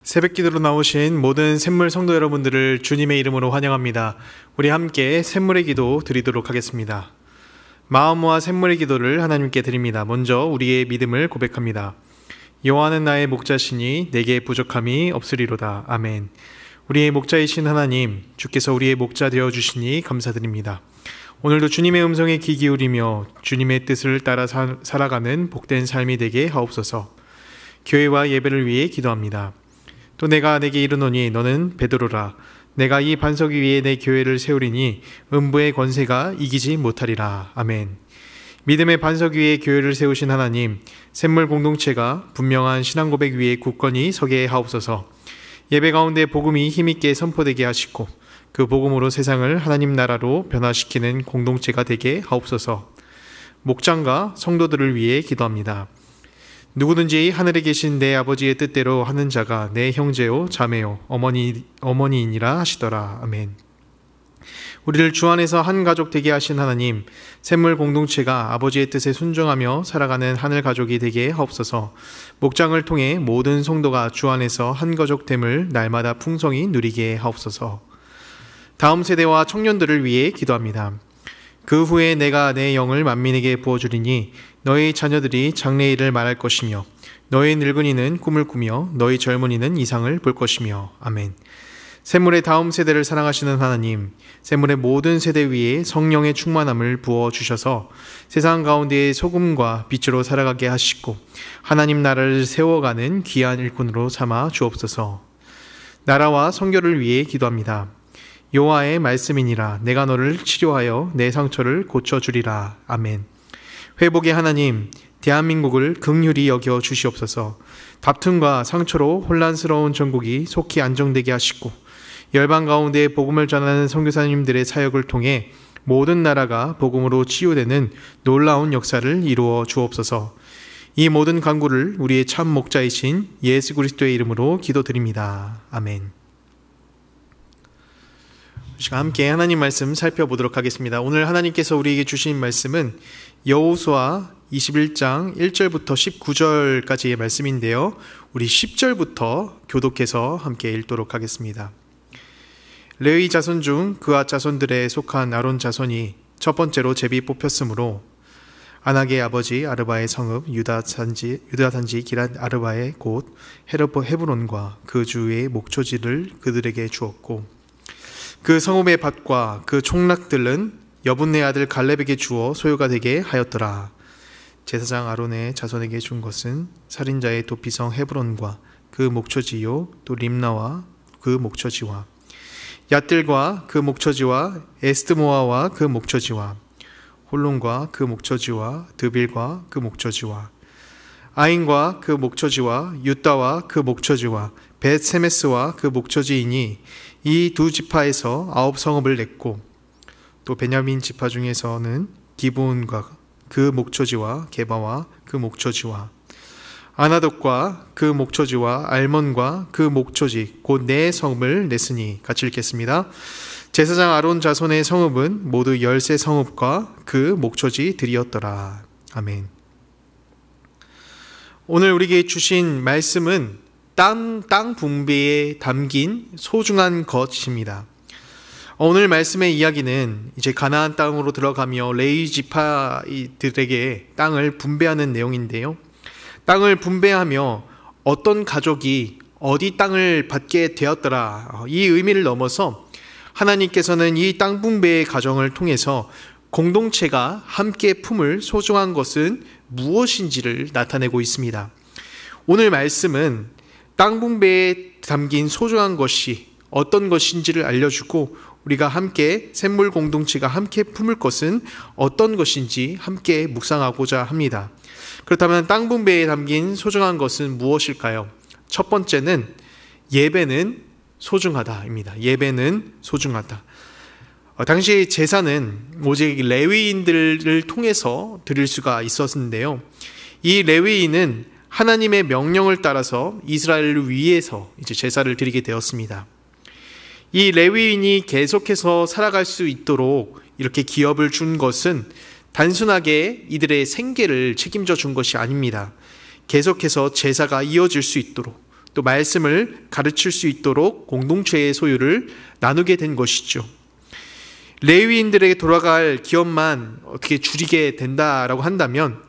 새벽기도로 나오신 모든 샘물 성도 여러분들을 주님의 이름으로 환영합니다. 우리 함께 샘물의 기도 드리도록 하겠습니다. 마음과 샘물의 기도를 하나님께 드립니다. 먼저 우리의 믿음을 고백합니다. 여호와는 나의 목자시니 내게 부족함이 없으리로다. 아멘. 우리의 목자이신 하나님, 주께서 우리의 목자 되어주시니 감사드립니다. 오늘도 주님의 음성에 귀 기울이며 주님의 뜻을 따라 살아가는 복된 삶이 되게 하옵소서. 교회와 예배를 위해 기도합니다. 또 내가 내게 이르노니 너는 베드로라. 내가 이 반석 위에 내 교회를 세우리니 음부의 권세가 이기지 못하리라. 아멘. 믿음의 반석 위에 교회를 세우신 하나님, 샘물 공동체가 분명한 신앙 고백 위에 굳건히 서게 하옵소서. 예배 가운데 복음이 힘있게 선포되게 하시고 그 복음으로 세상을 하나님 나라로 변화시키는 공동체가 되게 하옵소서. 목장과 성도들을 위해 기도합니다. 누구든지 하늘에 계신 내 아버지의 뜻대로 하는 자가 내 형제요 자매요 어머니이니라 하시더라. 아멘. 우리를 주 안에서 한 가족 되게 하신 하나님, 샘물 공동체가 아버지의 뜻에 순종하며 살아가는 하늘 가족이 되게 하옵소서. 목장을 통해 모든 성도가 주 안에서 한 가족됨을 날마다 풍성히 누리게 하옵소서. 다음 세대와 청년들을 위해 기도합니다. 그 후에 내가 내 영을 만민에게 부어주리니 너희 자녀들이 장래일을 말할 것이며 너희 늙은이는 꿈을 꾸며 너희 젊은이는 이상을 볼 것이며. 아멘. 샘물의 다음 세대를 사랑하시는 하나님, 샘물의 모든 세대 위에 성령의 충만함을 부어주셔서 세상 가운데의 소금과 빛으로 살아가게 하시고 하나님 나라를 세워가는 귀한 일꾼으로 삼아 주옵소서. 나라와 선교를 위해 기도합니다. 여호와의 말씀이니라. 내가 너를 치료하여 내 상처를 고쳐주리라. 아멘. 회복의 하나님, 대한민국을 긍휼히 여겨 주시옵소서. 다툼과 상처로 혼란스러운 전국이 속히 안정되게 하시고 열방 가운데 복음을 전하는 선교사님들의 사역을 통해 모든 나라가 복음으로 치유되는 놀라운 역사를 이루어 주옵소서. 이 모든 간구를 우리의 참 목자이신 예수 그리스도의 이름으로 기도드립니다. 아멘. 함께 하나님 말씀 살펴보도록 하겠습니다. 오늘 하나님께서 우리에게 주신 말씀은 여호수아 21장 1절부터 19절까지의 말씀인데요. 우리 10절부터 교독해서 함께 읽도록 하겠습니다. 레위 자손 중 그앗 자손들에 속한 아론 자손이 첫 번째로 제비 뽑혔으므로 아낙의 아버지 아르바의 성읍 유다 산지 기럇 아르바의 곳 헤브론과 그 주의 목초지를 그들에게 주었고 그 성읍의 밭과 그 총락들은 여분네 아들 갈렙에게 주어 소유가 되게 하였더라. 제사장 아론의 자손에게 준 것은 살인자의 도피성 헤브론과 그 목초지요, 또 림나와 그 목초지와 얏들과 그 목초지와 에스드모아와 그 목초지와 홀론과 그 목초지와 드빌과 그 목초지와 아인과 그 목초지와 유다와 그 목초지와 벳세메스와 그 목초지이니 이 두 지파에서 9성읍을 냈고 또 베냐민 지파 중에서는 기브온과 그 목초지와 게바와 그 목초지와 아나돗과 그 목초지와 알몬과 그 목초지 곧 네 성읍을 냈으니. 같이 읽겠습니다. 제사장 아론 자손의 성읍은 모두 13성읍과 그 목초지들이었더라. 아멘. 오늘 우리에게 주신 말씀은 땅 분배에 담긴 소중한 것입니다. 오늘 말씀의 이야기는 이제 가나안 땅으로 들어가며 레위 지파들에게 땅을 분배하는 내용인데요. 땅을 분배하며 어떤 가족이 어디 땅을 받게 되었더라. 이 의미를 넘어서 하나님께서는 이 땅 분배의 과정을 통해서 공동체가 함께 품을 소중한 것은 무엇인지를 나타내고 있습니다. 오늘 말씀은 땅 분배에 담긴 소중한 것이 어떤 것인지를 알려주고 우리가 함께 샘물 공동체가 함께 품을 것은 어떤 것인지 함께 묵상하고자 합니다. 그렇다면 땅 분배에 담긴 소중한 것은 무엇일까요? 첫 번째는 예배는 소중하다입니다. 예배는 소중하다. 당시 제사는 오직 레위인들을 통해서 드릴 수가 있었는데요. 이 레위인은 하나님의 명령을 따라서 이스라엘을 위해서 이제 제사를 드리게 되었습니다. 이 레위인이 계속해서 살아갈 수 있도록 이렇게 기업을 준 것은 단순하게 이들의 생계를 책임져 준 것이 아닙니다. 계속해서 제사가 이어질 수 있도록 또 말씀을 가르칠 수 있도록 공동체의 소유를 나누게 된 것이죠. 레위인들에게 돌아갈 기업만 어떻게 줄이게 된다라고 한다면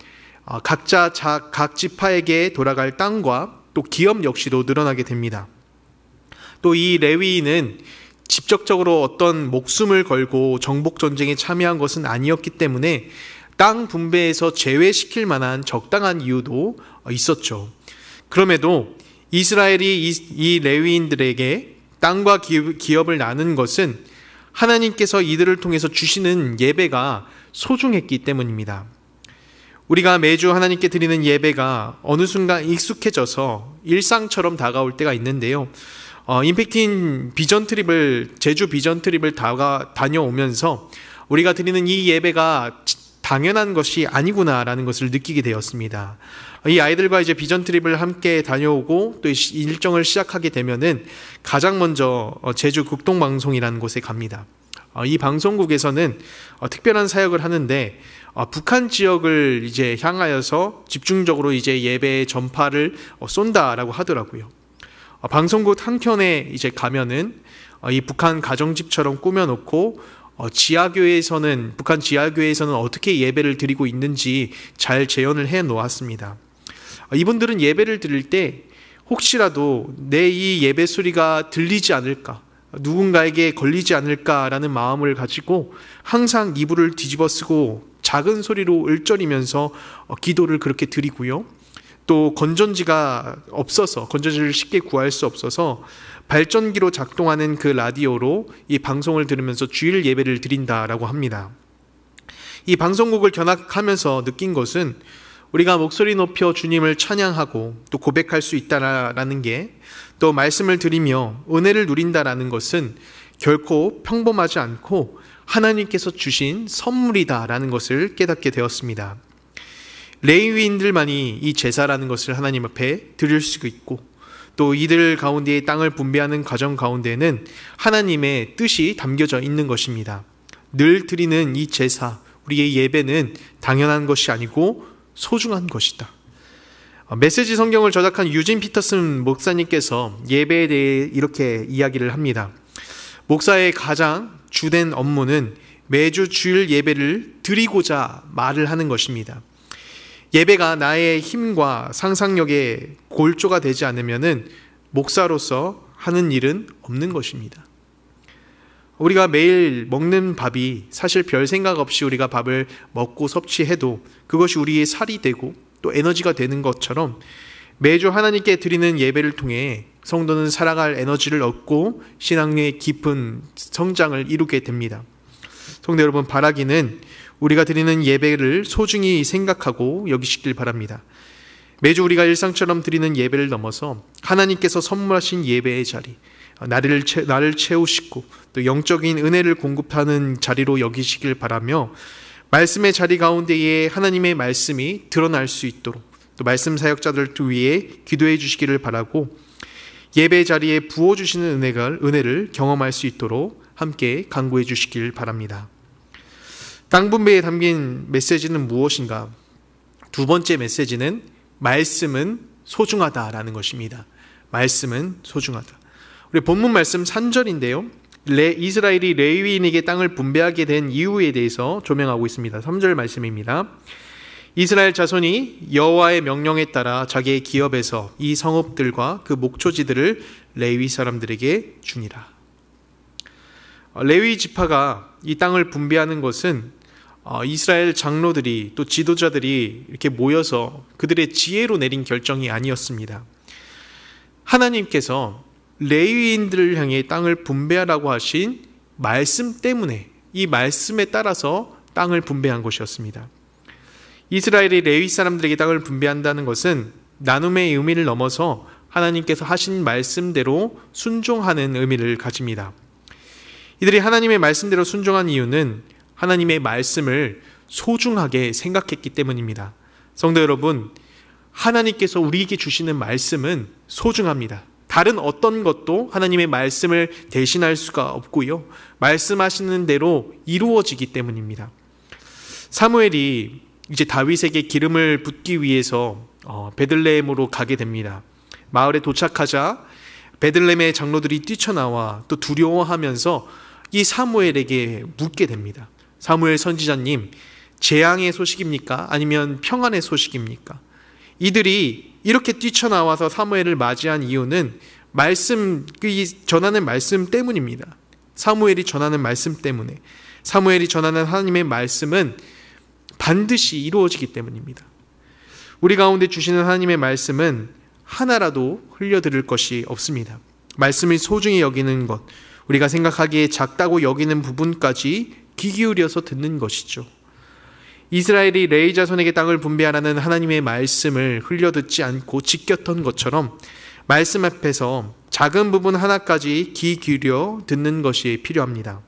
각자 각 지파에게 돌아갈 땅과 또 기업 역시도 늘어나게 됩니다. 또 이 레위인은 직접적으로 어떤 목숨을 걸고 정복 전쟁에 참여한 것은 아니었기 때문에 땅 분배에서 제외시킬 만한 적당한 이유도 있었죠. 그럼에도 이스라엘이 이 레위인들에게 땅과 기업을 나눈 것은 하나님께서 이들을 통해서 주시는 예배가 소중했기 때문입니다. 우리가 매주 하나님께 드리는 예배가 어느 순간 익숙해져서 일상처럼 다가올 때가 있는데요. 임팩트인 제주 비전 트립을 다녀오면서 우리가 드리는 이 예배가 당연한 것이 아니구나라는 것을 느끼게 되었습니다. 이 아이들과 이제 비전 트립을 함께 다녀오고 또 일정을 시작하게 되면은 가장 먼저 제주 극동방송이라는 곳에 갑니다. 이 방송국에서는 특별한 사역을 하는데 북한 지역을 이제 향하여서 집중적으로 이제 예배 전파를 쏜다라고 하더라고요. 방송국 한켠에 이제 가면은 이 북한 가정집처럼 꾸며놓고 북한 지하교회에서는 어떻게 예배를 드리고 있는지 잘 재현을 해 놓았습니다. 이분들은 예배를 드릴 때 혹시라도 내 이 예배 소리가 들리지 않을까, 누군가에게 걸리지 않을까라는 마음을 가지고 항상 이불을 뒤집어 쓰고 작은 소리로 을저리면서 기도를 그렇게 드리고요. 또 건전지를 쉽게 구할 수 없어서 발전기로 작동하는 그 라디오로 이 방송을 들으면서 주일 예배를 드린다라고 합니다. 이 방송국을 견학하면서 느낀 것은 우리가 목소리 높여 주님을 찬양하고 또 고백할 수 있다라는 게, 또 말씀을 드리며 은혜를 누린다라는 것은 결코 평범하지 않고 하나님께서 주신 선물이다라는 것을 깨닫게 되었습니다. 레위인들만이 이 제사라는 것을 하나님 앞에 드릴 수 있고, 또 이들 가운데의 땅을 분배하는 과정 가운데는 하나님의 뜻이 담겨져 있는 것입니다. 늘 드리는 이 제사, 우리의 예배는 당연한 것이 아니고 소중한 것이다. 메시지 성경을 저작한 유진 피터슨 목사님께서 예배에 대해 이렇게 이야기를 합니다. 목사의 가장 주된 업무는 매주 주일 예배를 드리고자 말을 하는 것입니다. 예배가 나의 힘과 상상력의 골조가 되지 않으면은 목사로서 하는 일은 없는 것입니다. 우리가 매일 먹는 밥이 사실 별 생각 없이 우리가 밥을 먹고 섭취해도 그것이 우리의 살이 되고 또 에너지가 되는 것처럼 매주 하나님께 드리는 예배를 통해 성도는 살아갈 에너지를 얻고 신앙의 깊은 성장을 이루게 됩니다. 성도 여러분, 바라기는 우리가 드리는 예배를 소중히 생각하고 여기시길 바랍니다. 매주 우리가 일상처럼 드리는 예배를 넘어서 하나님께서 선물하신 예배의 자리, 나를 채우시고 또 영적인 은혜를 공급하는 자리로 여기시길 바라며, 말씀의 자리 가운데에 하나님의 말씀이 드러날 수 있도록 또 말씀 사역자들 위해 기도해 주시기를 바라고, 예배 자리에 부어주시는 은혜를 경험할 수 있도록 함께 간구해 주시길 바랍니다. 땅 분배에 담긴 메시지는 무엇인가? 두 번째 메시지는 말씀은 소중하다라는 것입니다. 말씀은 소중하다. 우리 본문 말씀 3절인데요. 이스라엘이 레위인에게 땅을 분배하게 된 이유에 대해서 조명하고 있습니다. 3절 말씀입니다. 이스라엘 자손이 여호와의 명령에 따라 자기의 기업에서 이 성읍들과 그 목초지들을 레위 사람들에게 주니라. 레위 지파가 이 땅을 분배하는 것은 이스라엘 장로들이 또 지도자들이 이렇게 모여서 그들의 지혜로 내린 결정이 아니었습니다. 하나님께서 레위인들을 향해 땅을 분배하라고 하신 말씀 때문에, 이 말씀에 따라서 땅을 분배한 것이었습니다. 이스라엘이 레위 사람들에게 땅을 분배한다는 것은 나눔의 의미를 넘어서 하나님께서 하신 말씀대로 순종하는 의미를 가집니다. 이들이 하나님의 말씀대로 순종한 이유는 하나님의 말씀을 소중하게 생각했기 때문입니다. 성도 여러분, 하나님께서 우리에게 주시는 말씀은 소중합니다. 다른 어떤 것도 하나님의 말씀을 대신할 수가 없고요, 말씀하시는 대로 이루어지기 때문입니다. 사무엘이 이제 다윗에게 기름을 붓기 위해서 베들레헴으로 가게 됩니다. 마을에 도착하자 베들레헴의 장로들이 뛰쳐나와 또 두려워하면서 이 사무엘에게 묻게 됩니다. 사무엘 선지자님, 재앙의 소식입니까? 아니면 평안의 소식입니까? 이들이 이렇게 뛰쳐나와서 사무엘을 맞이한 이유는 전하는 말씀 때문입니다. 사무엘이 전하는 말씀 때문에, 사무엘이 전하는 하나님의 말씀은 반드시 이루어지기 때문입니다. 우리 가운데 주시는 하나님의 말씀은 하나라도 흘려들을 것이 없습니다. 말씀을 소중히 여기는 것, 우리가 생각하기에 작다고 여기는 부분까지 귀 기울여서 듣는 것이죠. 이스라엘이 레위 자손에게 땅을 분배하라는 하나님의 말씀을 흘려듣지 않고 지켰던 것처럼 말씀 앞에서 작은 부분 하나까지 귀 기울여 듣는 것이 필요합니다.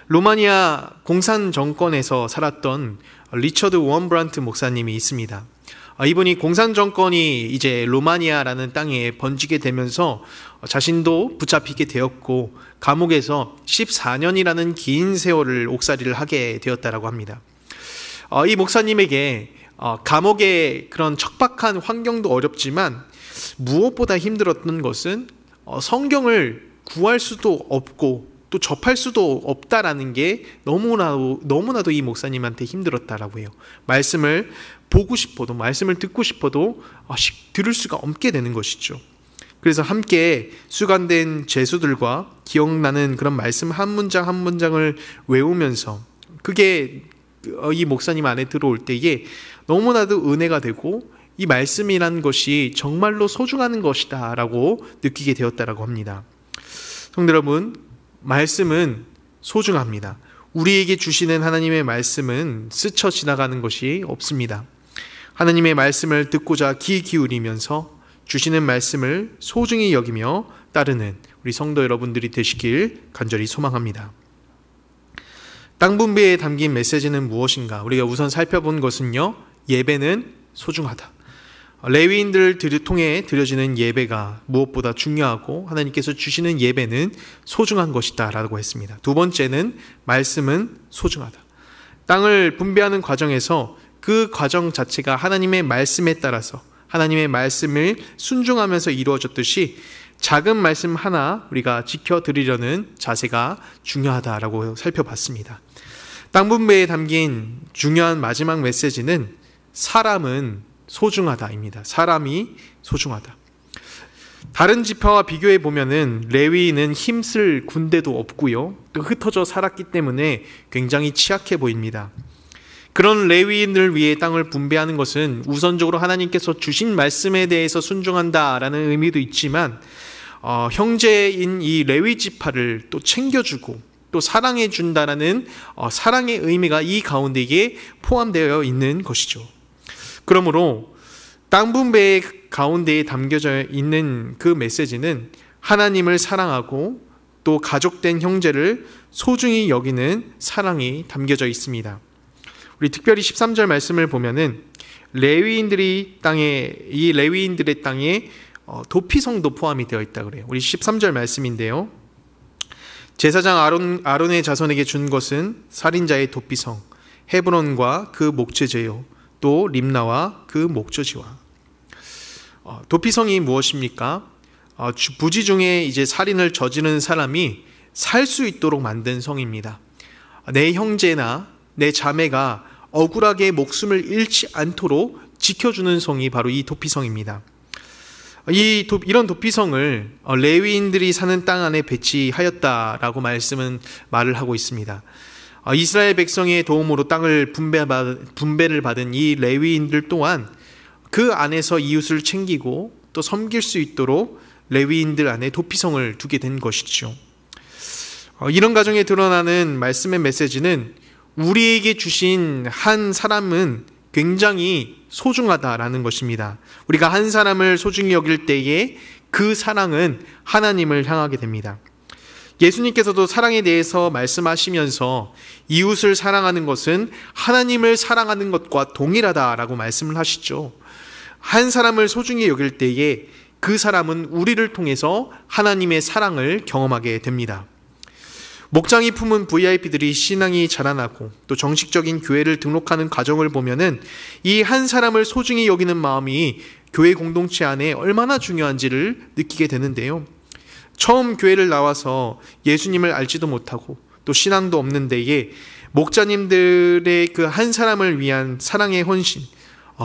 로마니아 공산 정권에서 살았던 리처드 원브란트 목사님이 있습니다. 이분이 공산 정권이 이제 로마니아라는 땅에 번지게 되면서 자신도 붙잡히게 되었고 감옥에서 14년이라는 긴 세월을 옥살이를 하게 되었다라고 합니다. 이 목사님에게 감옥의 그런 척박한 환경도 어렵지만 무엇보다 힘들었던 것은 성경을 구할 수도 없고 또 접할 수도 없다라는 게 너무나도 이 목사님한테 힘들었다라고 해요. 말씀을 보고 싶어도, 말씀을 듣고 싶어도 들을 수가 없게 되는 것이죠. 그래서 함께 수감된 죄수들과 기억나는 그런 말씀 한 문장 한 문장을 외우면서 그게 이 목사님 안에 들어올 때에 너무나도 은혜가 되고 이 말씀이란 것이 정말로 소중한 것이다 라고 느끼게 되었다라고 합니다. 성도 여러분, 말씀은 소중합니다. 우리에게 주시는 하나님의 말씀은 스쳐 지나가는 것이 없습니다. 하나님의 말씀을 듣고자 귀 기울이면서 주시는 말씀을 소중히 여기며 따르는 우리 성도 여러분들이 되시길 간절히 소망합니다. 땅 분배에 담긴 메시지는 무엇인가? 우리가 우선 살펴본 것은요, 예배는 소중하다. 레위인들을 통해 드려지는 예배가 무엇보다 중요하고 하나님께서 주시는 예배는 소중한 것이다 라고 했습니다. 두 번째는 말씀은 소중하다. 땅을 분배하는 과정에서 그 과정 자체가 하나님의 말씀에 따라서 하나님의 말씀을 순종하면서 이루어졌듯이 작은 말씀 하나 우리가 지켜드리려는 자세가 중요하다라고 살펴봤습니다. 땅 분배에 담긴 중요한 마지막 메시지는 사람은 소중하다입니다. 사람이 소중하다. 다른 지파와 비교해 보면은 레위인은 힘쓸 군대도 없고요, 또 흩어져 살았기 때문에 굉장히 취약해 보입니다. 그런 레위인을 위해 땅을 분배하는 것은 우선적으로 하나님께서 주신 말씀에 대해서 순종한다라는 의미도 있지만 형제인 이 레위 지파를 또 챙겨주고 또 사랑해 준다라는 사랑의 의미가 이 가운데에 포함되어 있는 것이죠. 그러므로 땅 분배의 가운데에 담겨져 있는 그 메시지는 하나님을 사랑하고 또 가족된 형제를 소중히 여기는 사랑이 담겨져 있습니다. 우리 특별히 13절 말씀을 보면은 레위인들의 땅에 도피성도 포함이 되어 있다 그래요. 우리 13절 말씀인데요. 제사장 아론의 자손에게 준 것은 살인자의 도피성 헤브론과 그 목재제요, 또 림나와 그 목조지와. 도피성이 무엇입니까? 부지 중에 이제 살인을 저지른 사람이 살 수 있도록 만든 성입니다. 내 형제나 내 자매가 억울하게 목숨을 잃지 않도록 지켜주는 성이 바로 이 도피성입니다. 이런 도피성을 레위인들이 사는 땅 안에 배치하였다라고 말을 하고 있습니다. 이스라엘 백성의 도움으로 땅을 분배를 받은 이 레위인들 또한 그 안에서 이웃을 챙기고 또 섬길 수 있도록 레위인들 안에 도피성을 두게 된 것이죠. 이런 가정에 드러나는 말씀의 메시지는 우리에게 주신 한 사람은 굉장히 소중하다라는 것입니다. 우리가 한 사람을 소중히 여길 때에 그 사랑은 하나님을 향하게 됩니다. 예수님께서도 사랑에 대해서 말씀하시면서 이웃을 사랑하는 것은 하나님을 사랑하는 것과 동일하다라고 말씀을 하시죠. 한 사람을 소중히 여길 때에 그 사람은 우리를 통해서 하나님의 사랑을 경험하게 됩니다. 목장이 품은 VIP들이 신앙이 자라나고 또 정식적인 교회를 등록하는 과정을 보면은 이 한 사람을 소중히 여기는 마음이 교회 공동체 안에 얼마나 중요한지를 느끼게 되는데요. 처음 교회를 나와서 예수님을 알지도 못하고 또 신앙도 없는 데에 목자님들의 그 한 사람을 위한 사랑의 헌신,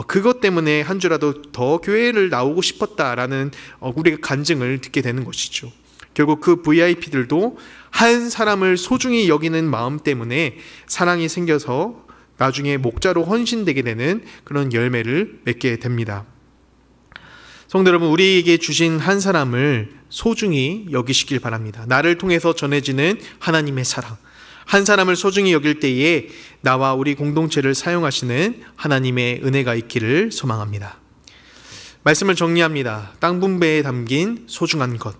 그것 때문에 한 주라도 더 교회를 나오고 싶었다라는 우리가 간증을 듣게 되는 것이죠. 결국 그 VIP들도 한 사람을 소중히 여기는 마음 때문에 사랑이 생겨서 나중에 목자로 헌신되게 되는 그런 열매를 맺게 됩니다. 성도 여러분, 우리에게 주신 한 사람을 소중히 여기시길 바랍니다. 나를 통해서 전해지는 하나님의 사랑, 한 사람을 소중히 여길 때에 나와 우리 공동체를 사용하시는 하나님의 은혜가 있기를 소망합니다. 말씀을 정리합니다. 땅 분배에 담긴 소중한 것.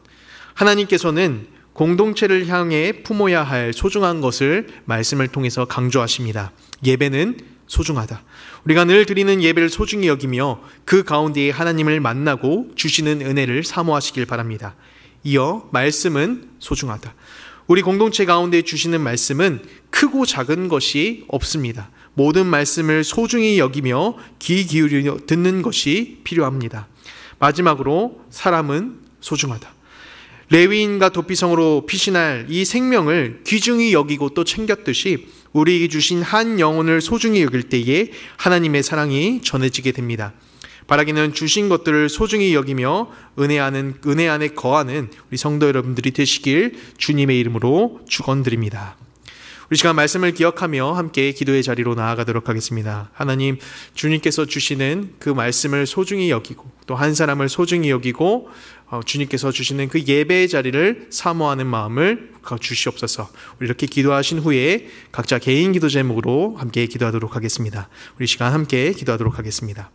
하나님께서는 공동체를 향해 품어야 할 소중한 것을 말씀을 통해서 강조하십니다. 예배는 소중하다. 우리가 늘 드리는 예배를 소중히 여기며 그 가운데에 하나님을 만나고 주시는 은혜를 사모하시길 바랍니다. 이어 말씀은 소중하다. 우리 공동체 가운데 주시는 말씀은 크고 작은 것이 없습니다. 모든 말씀을 소중히 여기며 귀 기울여 듣는 것이 필요합니다. 마지막으로 사람은 소중하다. 레위인과 도피성으로 피신할 이 생명을 귀중히 여기고 또 챙겼듯이 우리에게 주신 한 영혼을 소중히 여길 때에 하나님의 사랑이 전해지게 됩니다. 바라기는 주신 것들을 소중히 여기며 은혜 안에 거하는 우리 성도 여러분들이 되시길 주님의 이름으로 축원드립니다. 우리 시간 말씀을 기억하며 함께 기도의 자리로 나아가도록 하겠습니다. 하나님, 주님께서 주시는 그 말씀을 소중히 여기고 또 한 사람을 소중히 여기고 주님께서 주시는 그 예배의 자리를 사모하는 마음을 주시옵소서. 우리 이렇게 기도하신 후에 각자 개인 기도 제목으로 함께 기도하도록 하겠습니다. 우리 시간 함께 기도하도록 하겠습니다.